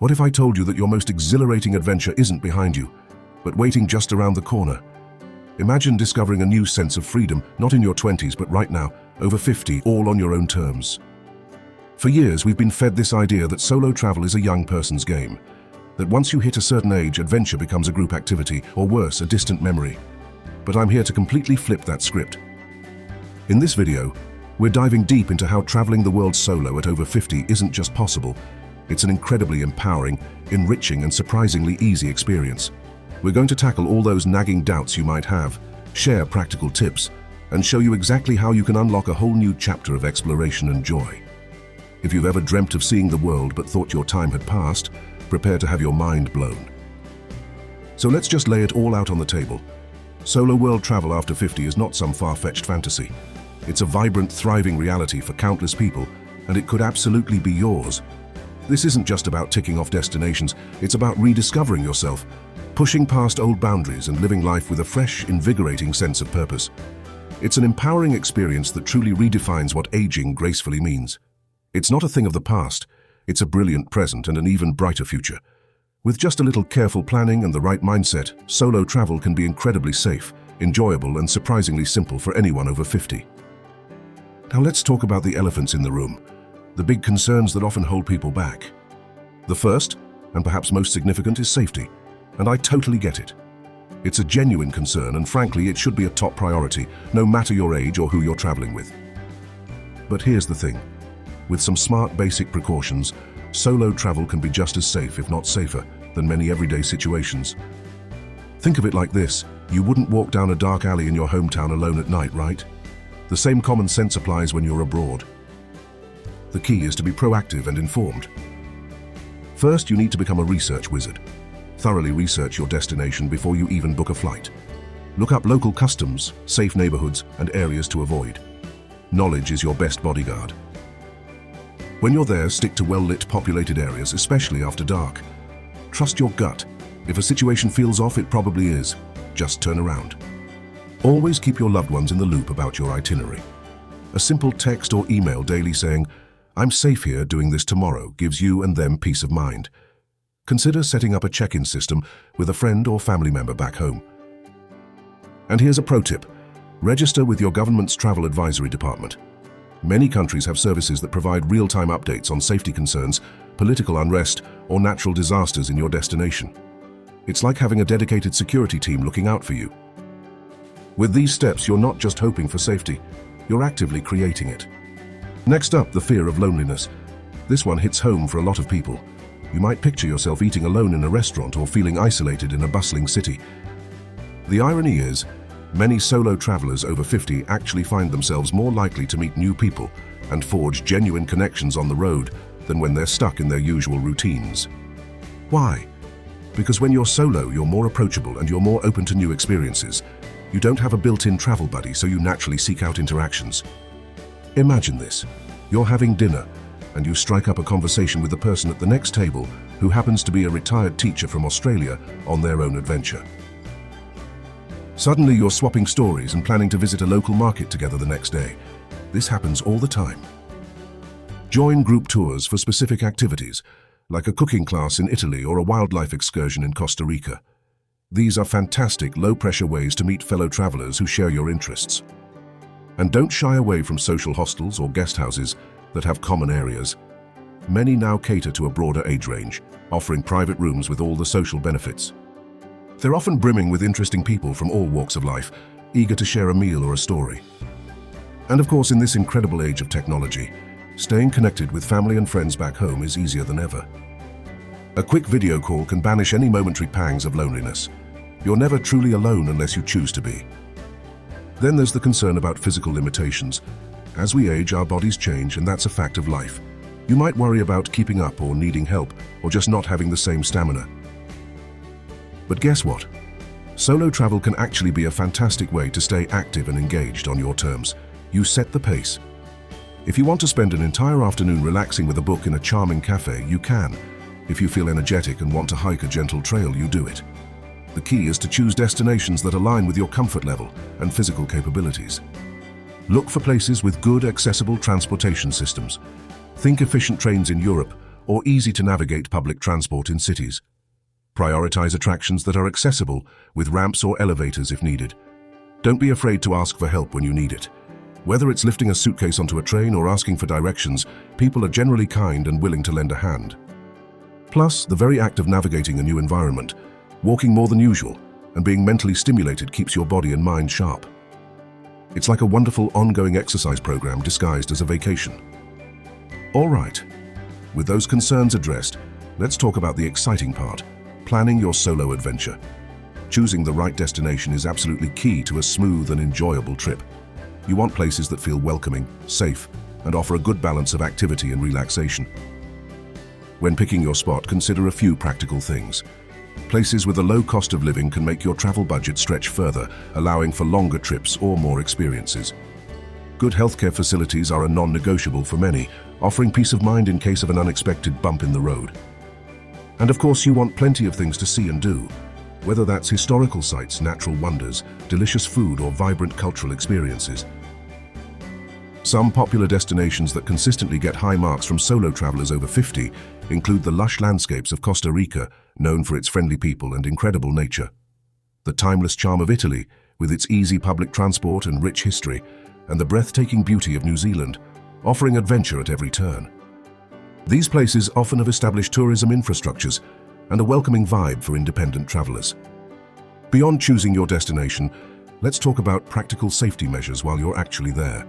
What if I told you that your most exhilarating adventure isn't behind you, but waiting just around the corner? Imagine discovering a new sense of freedom, not in your 20s, but right now, over 50, all on your own terms. For years, we've been fed this idea that solo travel is a young person's game, that once you hit a certain age, adventure becomes a group activity, or worse, a distant memory. But I'm here to completely flip that script. In this video, we're diving deep into how traveling the world solo at over 50 isn't just possible. It's an incredibly empowering, enriching, and surprisingly easy experience. We're going to tackle all those nagging doubts you might have, share practical tips, and show you exactly how you can unlock a whole new chapter of exploration and joy. If you've ever dreamt of seeing the world but thought your time had passed, prepare to have your mind blown. So let's just lay it all out on the table. Solo world travel after 50 is not some far-fetched fantasy. It's a vibrant, thriving reality for countless people, and it could absolutely be yours. This isn't just about ticking off destinations, it's about rediscovering yourself, pushing past old boundaries and living life with a fresh, invigorating sense of purpose. It's an empowering experience that truly redefines what aging gracefully means. It's not a thing of the past, it's a brilliant present and an even brighter future. With just a little careful planning and the right mindset, solo travel can be incredibly safe, enjoyable, and surprisingly simple for anyone over 50. Now let's talk about the elephants in the room, the big concerns that often hold people back. The first, and perhaps most significant, is safety, and I totally get it. It's a genuine concern, and frankly, it should be a top priority, no matter your age or who you're traveling with. But here's the thing. With some smart basic precautions, solo travel can be just as safe, if not safer, than many everyday situations. Think of it like this. You wouldn't walk down a dark alley in your hometown alone at night, right? The same common sense applies when you're abroad. The key is to be proactive and informed. First, you need to become a research wizard. Thoroughly research your destination before you even book a flight. Look up local customs, safe neighborhoods, and areas to avoid. Knowledge is your best bodyguard. When you're there, stick to well-lit, populated areas, especially after dark. Trust your gut. If a situation feels off, it probably is. Just turn around. Always keep your loved ones in the loop about your itinerary. A simple text or email daily saying, "I'm safe here doing this tomorrow," gives you and them peace of mind. Consider setting up a check-in system with a friend or family member back home. And here's a pro tip. Register with your government's travel advisory department. Many countries have services that provide real-time updates on safety concerns, political unrest, or natural disasters in your destination. It's like having a dedicated security team looking out for you. With these steps, you're not just hoping for safety, you're actively creating it. Next up, the fear of loneliness. This one hits home for a lot of people. You might picture yourself eating alone in a restaurant or feeling isolated in a bustling city. The irony is, many solo travelers over 50 actually find themselves more likely to meet new people and forge genuine connections on the road than when they're stuck in their usual routines. Why? Because when you're solo, you're more approachable and you're more open to new experiences. You don't have a built-in travel buddy, so you naturally seek out interactions. Imagine this. You're having dinner, and you strike up a conversation with the person at the next table who happens to be a retired teacher from Australia on their own adventure. Suddenly, you're swapping stories and planning to visit a local market together the next day. This happens all the time. Join group tours for specific activities, like a cooking class in Italy or a wildlife excursion in Costa Rica. These are fantastic, low-pressure ways to meet fellow travelers who share your interests. And don't shy away from social hostels or guest houses that have common areas. Many now cater to a broader age range, offering private rooms with all the social benefits. They're often brimming with interesting people from all walks of life, eager to share a meal or a story. And of course, in this incredible age of technology, staying connected with family and friends back home is easier than ever. A quick video call can banish any momentary pangs of loneliness. You're never truly alone unless you choose to be. Then there's the concern about physical limitations. As we age, our bodies change, and that's a fact of life. You might worry about keeping up or needing help, or just not having the same stamina. But guess what? Solo travel can actually be a fantastic way to stay active and engaged on your terms. You set the pace. If you want to spend an entire afternoon relaxing with a book in a charming cafe, you can. If you feel energetic and want to hike a gentle trail, you do it. The key is to choose destinations that align with your comfort level and physical capabilities. Look for places with good, accessible transportation systems. Think efficient trains in Europe or easy-to-navigate public transport in cities. Prioritize attractions that are accessible, with ramps or elevators if needed. Don't be afraid to ask for help when you need it. Whether it's lifting a suitcase onto a train or asking for directions, people are generally kind and willing to lend a hand. Plus, the very act of navigating a new environment, walking more than usual, and being mentally stimulated keeps your body and mind sharp. It's like a wonderful ongoing exercise program disguised as a vacation. All right, with those concerns addressed, let's talk about the exciting part, planning your solo adventure. Choosing the right destination is absolutely key to a smooth and enjoyable trip. You want places that feel welcoming, safe, and offer a good balance of activity and relaxation. When picking your spot, consider a few practical things. Places with a low cost of living can make your travel budget stretch further, allowing for longer trips or more experiences. Good healthcare facilities are a non-negotiable for many, offering peace of mind in case of an unexpected bump in the road. And of course, you want plenty of things to see and do, whether that's historical sites, natural wonders, delicious food, or vibrant cultural experiences. Some popular destinations that consistently get high marks from solo travelers over 50 include the lush landscapes of Costa Rica, known for its friendly people and incredible nature; the timeless charm of Italy, with its easy public transport and rich history; and the breathtaking beauty of New Zealand, offering adventure at every turn. These places often have established tourism infrastructures and a welcoming vibe for independent travelers. Beyond choosing your destination, let's talk about practical safety measures while you're actually there.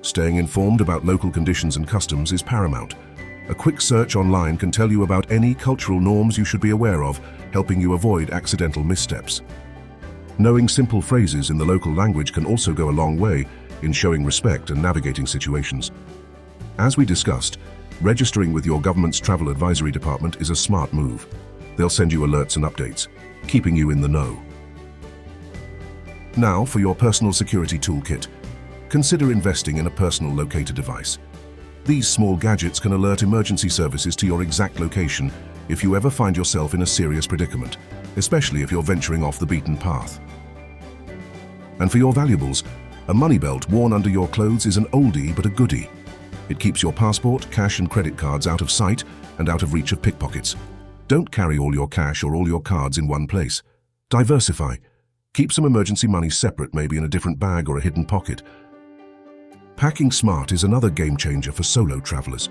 Staying informed about local conditions and customs is paramount. A quick search online can tell you about any cultural norms you should be aware of, helping you avoid accidental missteps. Knowing simple phrases in the local language can also go a long way in showing respect and navigating situations. As we discussed, registering with your government's travel advisory department is a smart move. They'll send you alerts and updates, keeping you in the know. Now, for your personal security toolkit, consider investing in a personal locator device. These small gadgets can alert emergency services to your exact location if you ever find yourself in a serious predicament, especially if you're venturing off the beaten path. And for your valuables, a money belt worn under your clothes is an oldie but a goodie. It keeps your passport, cash and credit cards out of sight and out of reach of pickpockets. Don't carry all your cash or all your cards in one place. Diversify. Keep some emergency money separate, maybe in a different bag or a hidden pocket. Packing smart is another game changer for solo travelers.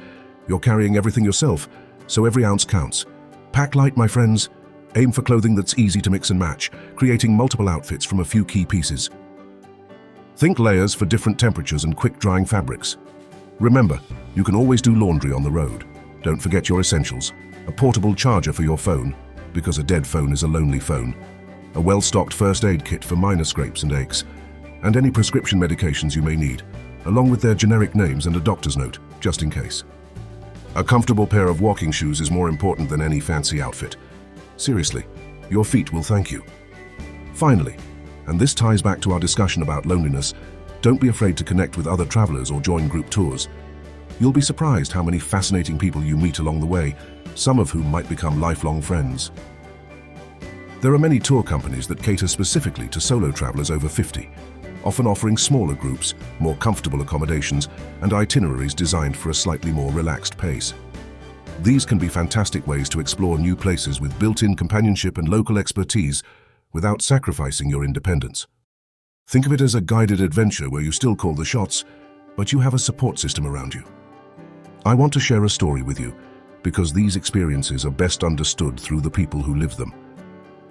You're carrying everything yourself, so every ounce counts. Pack light, my friends. Aim for clothing that's easy to mix and match, creating multiple outfits from a few key pieces. Think layers for different temperatures and quick-drying fabrics. Remember, you can always do laundry on the road. Don't forget your essentials. A portable charger for your phone, because a dead phone is a lonely phone. A well-stocked first aid kit for minor scrapes and aches. And any prescription medications you may need, along with their generic names and a doctor's note, just in case. A comfortable pair of walking shoes is more important than any fancy outfit. Seriously, your feet will thank you. Finally, and this ties back to our discussion about loneliness, don't be afraid to connect with other travelers or join group tours. You'll be surprised how many fascinating people you meet along the way, some of whom might become lifelong friends. There are many tour companies that cater specifically to solo travelers over 50, often offering smaller groups, more comfortable accommodations, and itineraries designed for a slightly more relaxed pace. These can be fantastic ways to explore new places with built-in companionship and local expertise without sacrificing your independence. Think of it as a guided adventure where you still call the shots, but you have a support system around you. I want to share a story with you because these experiences are best understood through the people who live them.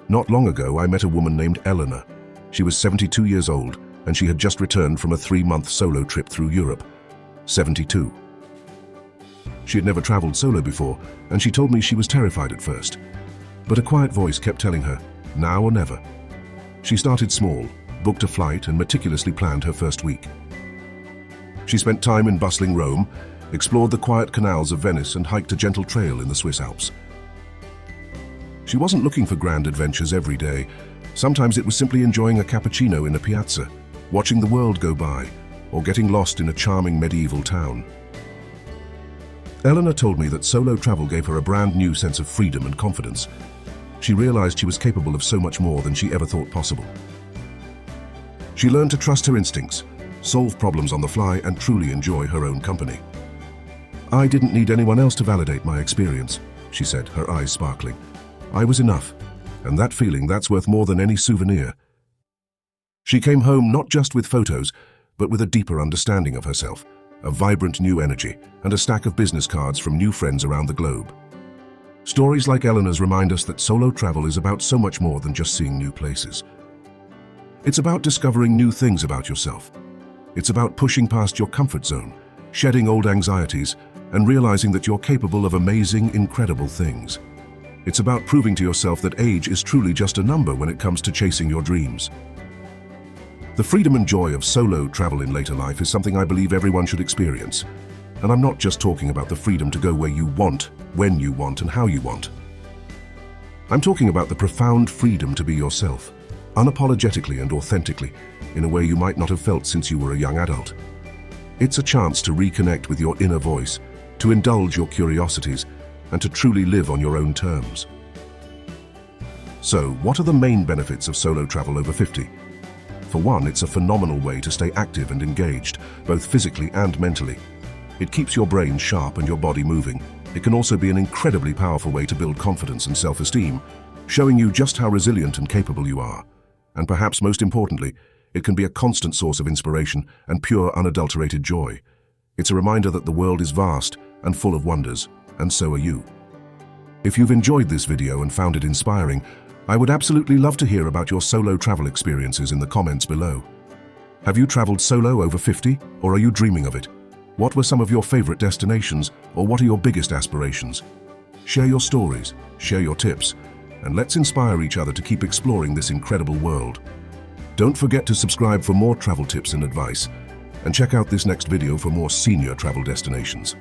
Not long ago, I met a woman named Eleanor. She was 72 years old, and she had just returned from a 3-month solo trip through Europe. 72. She had never traveled solo before, and she told me she was terrified at first. But a quiet voice kept telling her, now or never. She started small, booked a flight, and meticulously planned her first week. She spent time in bustling Rome, explored the quiet canals of Venice, and hiked a gentle trail in the Swiss Alps. She wasn't looking for grand adventures every day. Sometimes it was simply enjoying a cappuccino in a piazza, watching the world go by, or getting lost in a charming medieval town. Eleanor told me that solo travel gave her a brand new sense of freedom and confidence. She realized she was capable of so much more than she ever thought possible. She learned to trust her instincts, solve problems on the fly, and truly enjoy her own company. I didn't need anyone else to validate my experience, she said, her eyes sparkling. I was enough, and that feeling, that's worth more than any souvenir. She came home not just with photos, but with a deeper understanding of herself, a vibrant new energy, and a stack of business cards from new friends around the globe. Stories like Eleanor's remind us that solo travel is about so much more than just seeing new places. It's about discovering new things about yourself. It's about pushing past your comfort zone, shedding old anxieties, and realizing that you're capable of amazing, incredible things. It's about proving to yourself that age is truly just a number when it comes to chasing your dreams. The freedom and joy of solo travel in later life is something I believe everyone should experience. And I'm not just talking about the freedom to go where you want, when you want, and how you want. I'm talking about the profound freedom to be yourself, unapologetically and authentically, in a way you might not have felt since you were a young adult. It's a chance to reconnect with your inner voice, to indulge your curiosities, and to truly live on your own terms. So, what are the main benefits of solo travel over 50? For one, it's a phenomenal way to stay active and engaged, both physically and mentally. It keeps your brain sharp and your body moving. It can also be an incredibly powerful way to build confidence and self-esteem, showing you just how resilient and capable you are. And perhaps most importantly, it can be a constant source of inspiration and pure, unadulterated joy. It's a reminder that the world is vast and full of wonders, and so are you. If you've enjoyed this video and found it inspiring, I would absolutely love to hear about your solo travel experiences in the comments below. Have you traveled solo over 50, or are you dreaming of it? What were some of your favorite destinations, or what are your biggest aspirations? Share your stories, share your tips, and let's inspire each other to keep exploring this incredible world. Don't forget to subscribe for more travel tips and advice, and check out this next video for more senior travel destinations.